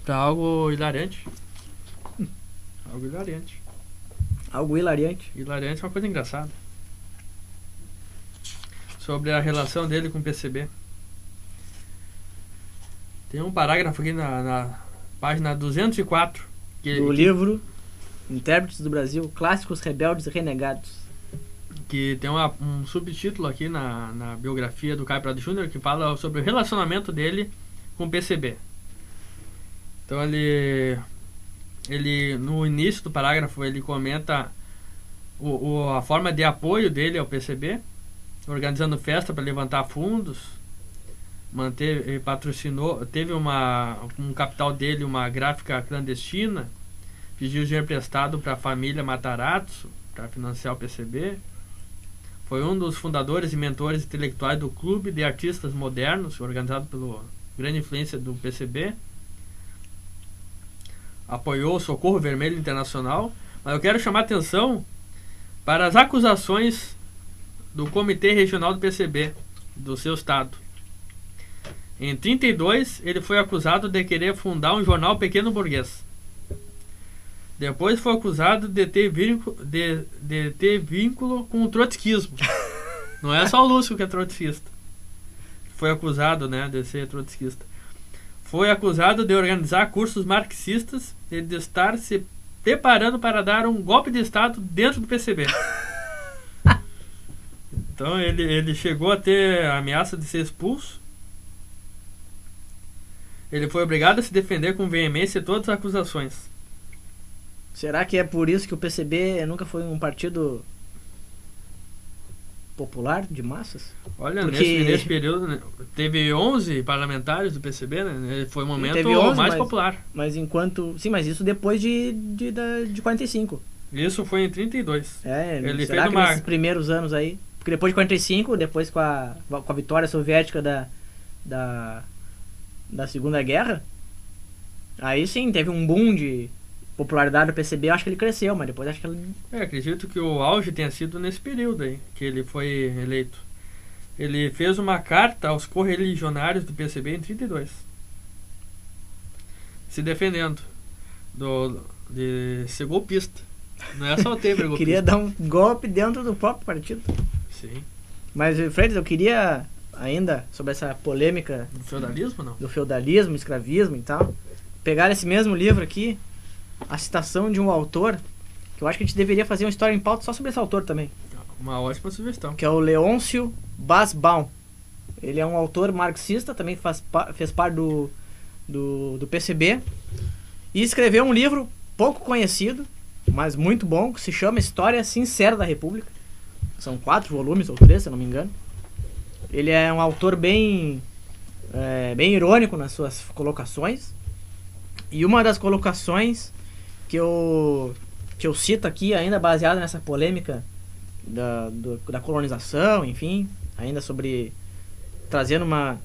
para algo hilariante. Algo hilariante. Algo hilariante. Hilariante é uma coisa engraçada. Sobre a relação dele com o PCB. Tem um parágrafo aqui na página 204. Do livro Intérpretes do Brasil, Clássicos Rebeldes e Renegados. Que tem um subtítulo aqui na biografia do Caio Prado Júnior que fala sobre o relacionamento dele com o PCB. Então ele no início do parágrafo ele comenta a forma de apoio dele ao PCB, organizando festa para levantar fundos, patrocinou, teve um capital dele, uma gráfica clandestina, pediu dinheiro emprestado para a família Matarazzo para financiar o PCB. Foi um dos fundadores e mentores intelectuais do Clube de Artistas Modernos, organizado pela grande influência do PCB. Apoiou o Socorro Vermelho Internacional. Mas eu quero chamar a atenção para as acusações do Comitê Regional do PCB, do seu estado. Em 32, ele foi acusado de querer fundar um jornal pequeno burguês. Depois foi acusado de ter vínculo com o trotskismo. Não é só o Lúcio que é trotskista. Foi acusado, de ser trotskista. Foi acusado de organizar cursos marxistas e de estar se preparando para dar um golpe de Estado dentro do PCB. Então ele chegou a ter a ameaça de ser expulso. Ele foi obrigado a se defender com veemência de todas as acusações. Será que é por isso que o PCB nunca foi um partido popular, de massas? Olha, nesse período teve 11 parlamentares do PCB, né? Foi o momento 11, mais popular. Mas enquanto... Sim, mas isso depois de 45. Isso foi em 32. Ele será fez que nesses primeiros anos aí? Porque depois de 45, depois com a vitória soviética da Segunda Guerra, aí sim, teve um boom de popularidade do PCB. Eu acho que ele cresceu, mas depois acho que ele... acredito que o auge tenha sido nesse período aí, que ele foi eleito. Ele fez uma carta aos correligionários do PCB em 32, se defendendo de ser golpista. Não é só o Temer golpista. Queria dar um golpe dentro do próprio partido. Sim. Mas, Freitas, eu queria ainda, sobre essa polêmica Do feudalismo, não? do feudalismo, escravismo e tal, pegar esse mesmo livro aqui, a citação de um autor, que eu acho que a gente deveria fazer uma história em pauta só sobre esse autor também, Uma ótima sugestão. que é o Leôncio Basbaum. Ele é um autor marxista, também fez parte do PCB, e escreveu um livro pouco conhecido, mas muito bom, que se chama História Sincera da República. São 4 volumes, ou 3, se eu não me engano. Ele é um autor bem irônico nas suas colocações. E uma das colocações que eu cito aqui, ainda baseada nessa polêmica da colonização, enfim, ainda sobre trazendo uma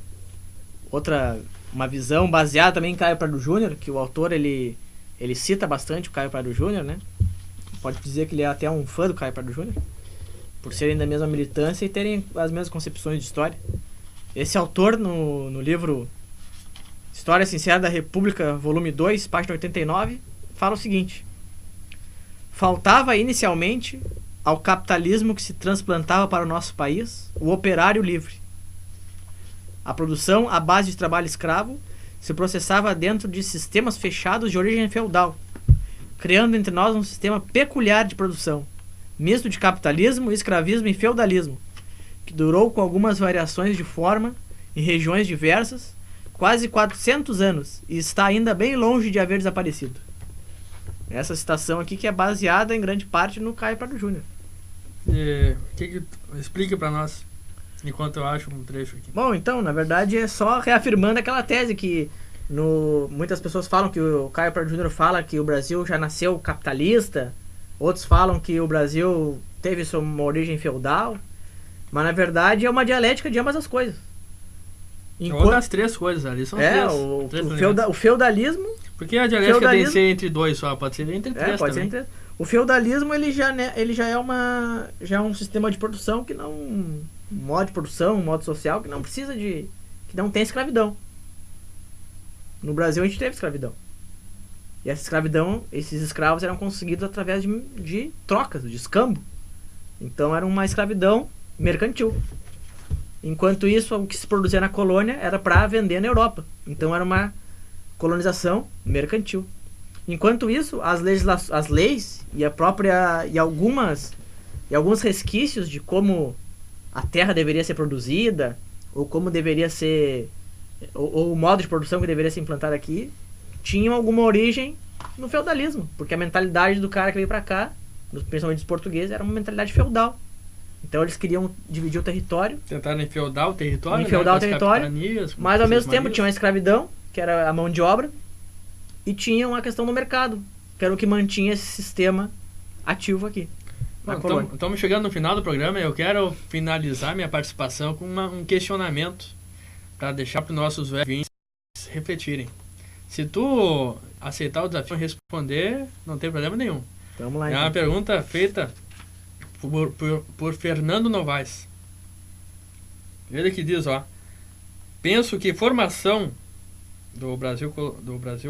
visão baseada também em Caio Prado Júnior, que o autor ele cita bastante o Caio Prado Júnior, né? Pode dizer que ele é até um fã do Caio Prado Júnior, por serem da mesma militância e terem as mesmas concepções de história. Esse autor, no livro História Sincera da República, volume 2, página 89, fala o seguinte: faltava inicialmente ao capitalismo que se transplantava para o nosso país o operário livre. A produção à base de trabalho escravo se processava dentro de sistemas fechados de origem feudal, criando entre nós um sistema peculiar de produção, misto de capitalismo, escravismo e feudalismo, que durou com algumas variações de forma em regiões diversas, quase 400 anos, e está ainda bem longe de haver desaparecido. Essa citação aqui que é baseada em grande parte no Caio Prado Júnior. Explica para nós, enquanto eu acho um trecho aqui. Bom, então, na verdade é só reafirmando aquela tese que muitas pessoas falam que o Caio Prado Júnior fala que o Brasil já nasceu capitalista, outros falam que o Brasil teve sua origem feudal, mas na verdade é uma dialética de ambas as coisas. Ou das 3 coisas ali, são o feudalismo... Porque a dialética tem que ser entre 2 só, pode ser entre 3 pode também. Ser entre... O feudalismo ele já é um sistema de produção que não... Um modo de produção, um modo social que não precisa que não tem escravidão. No Brasil a gente teve escravidão. E essa escravidão, esses escravos eram conseguidos através de trocas, de escambo. Então era uma escravidão mercantil. Enquanto isso, o que se produzia na colônia era para vender na Europa. Então era uma colonização mercantil. Enquanto isso, as leis e alguns resquícios de como a terra deveria ser produzida, ou como deveria ser, ou o modo de produção que deveria ser implantado aqui, tinham alguma origem no feudalismo, porque a mentalidade do cara que veio para cá, principalmente dos portugueses, era uma mentalidade feudal. Então eles queriam dividir o território. Tentaram enfeudar o território, enfeudar o território, mas ao mesmo tempo tinha a escravidão, que era a mão de obra, e tinha uma questão do mercado, que era o que mantinha esse sistema ativo aqui. Estamos chegando no final do programa e eu quero finalizar minha participação com um questionamento para deixar para os nossos ouvintes refletirem. Se tu aceitar o desafio e responder, não tem problema nenhum. Vamos lá, é uma pergunta feita por Fernando Novaes. Ele que diz, penso que formação do Brasil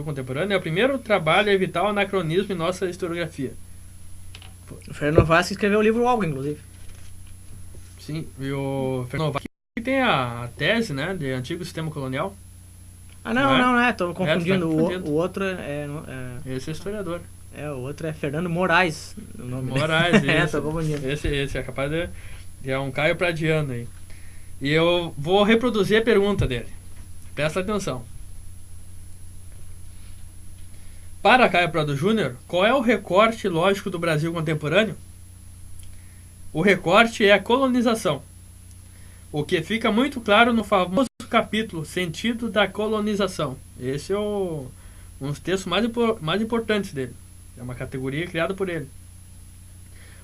contemporâneo é o primeiro trabalho a evitar o anacronismo em nossa historiografia. O Fernando Novaes escreveu o livro Algo, inclusive. Sim, e o Fernando Novaes que tem a tese, né, de antigo sistema colonial. Não, estou confundindo. O outro Esse é historiador. O outro é Fernando Moraes. O nome Moraes, dele. Estou confundindo. Esse é capaz de... É um Caio Pradiano aí. E eu vou reproduzir a pergunta dele. Presta atenção. Para Caio Prado Júnior, qual é o recorte lógico do Brasil contemporâneo? O recorte é a colonização, o que fica muito claro no famoso capítulo Sentido da Colonização. Esse é um dos textos mais importantes dele. É uma categoria criada por ele.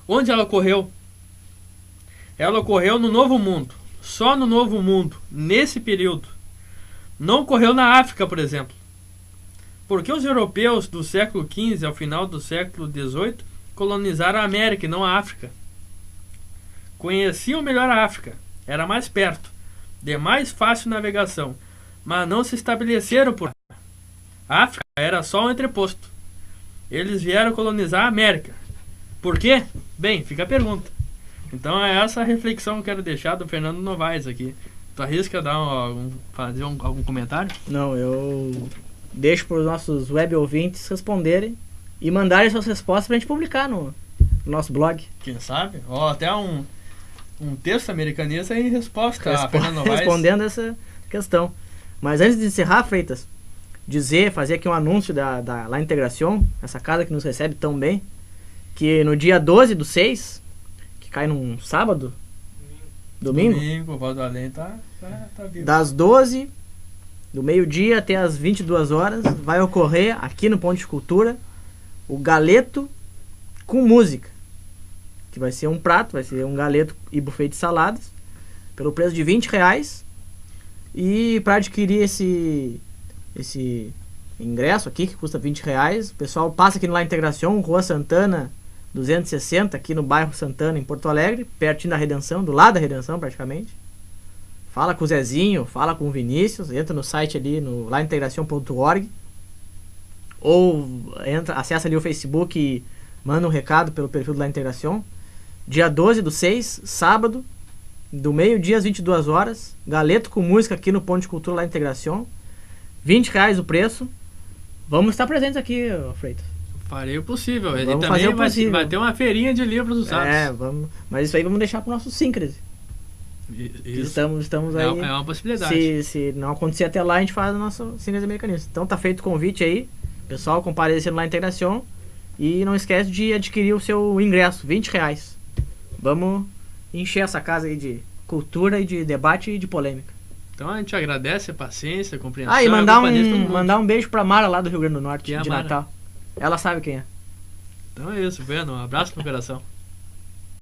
Onde ela ocorreu? Ela ocorreu no Novo Mundo. Só no Novo Mundo, nesse período. Não ocorreu na África, por exemplo. Porque os europeus do século XV ao final do século XVIII colonizaram a América e não a África. Conheciam melhor a África, era mais perto, de mais fácil navegação, mas não se estabeleceram por lá. A África era só um entreposto. Eles vieram colonizar a América, Por quê? Bem, fica a pergunta. Então é essa a reflexão que eu quero deixar do Fernando Novaes aqui. Tu arrisca dar fazer algum comentário? Não, eu deixo para os nossos web ouvintes responderem e mandarem suas respostas pra gente publicar no nosso blog. Quem sabe? Ó, até um texto americanista em resposta a Fernando Novaes. Respondendo essa questão. Mas antes de encerrar, Freitas, fazer aqui um anúncio da La Integración, essa casa que nos recebe tão bem, que no dia 12/6, que cai num sábado, domingo, o Valdo Além tá vivo. Das 12 do meio-dia até as 22 horas, vai ocorrer aqui no Ponto de Cultura o galeto com música, que vai ser um prato, vai ser um galeto e buffet de saladas, pelo preço de R$20. E para adquirir esse ingresso aqui, que custa R$20, o pessoal passa aqui no La Integración, Rua Santana 260, aqui no bairro Santana, em Porto Alegre, pertinho da Redenção, do lado da Redenção praticamente. Fala com o Zezinho, fala com o Vinícius, entra no site ali no laintegracion.org, ou acessa ali o Facebook e manda um recado pelo perfil do La Integración. Dia 12/6, sábado, do meio-dia às 22 horas, galeto com música aqui no Ponto de Cultura La Integración, R$20 o preço. Vamos estar presentes aqui, Freitas. Farei o possível. Vamos e também fazer o possível. Vai ter uma feirinha de livros usados. Vamos. Mas isso aí vamos deixar para o nosso síncrese. Estamos aí. É uma possibilidade. Se não acontecer até lá, a gente faz o nosso síncrese americanista. Então tá feito o convite aí. Pessoal, comparecendo lá na Integración. E não esquece de adquirir o seu ingresso, R$20. Vamos encher essa casa aí de cultura e de debate e de polêmica. Então a gente agradece a paciência, a compreensão. E mandar um beijo pra Mara lá do Rio Grande do Norte, de Natal. Ela sabe quem é. Então é isso, Bueno. Um abraço no coração.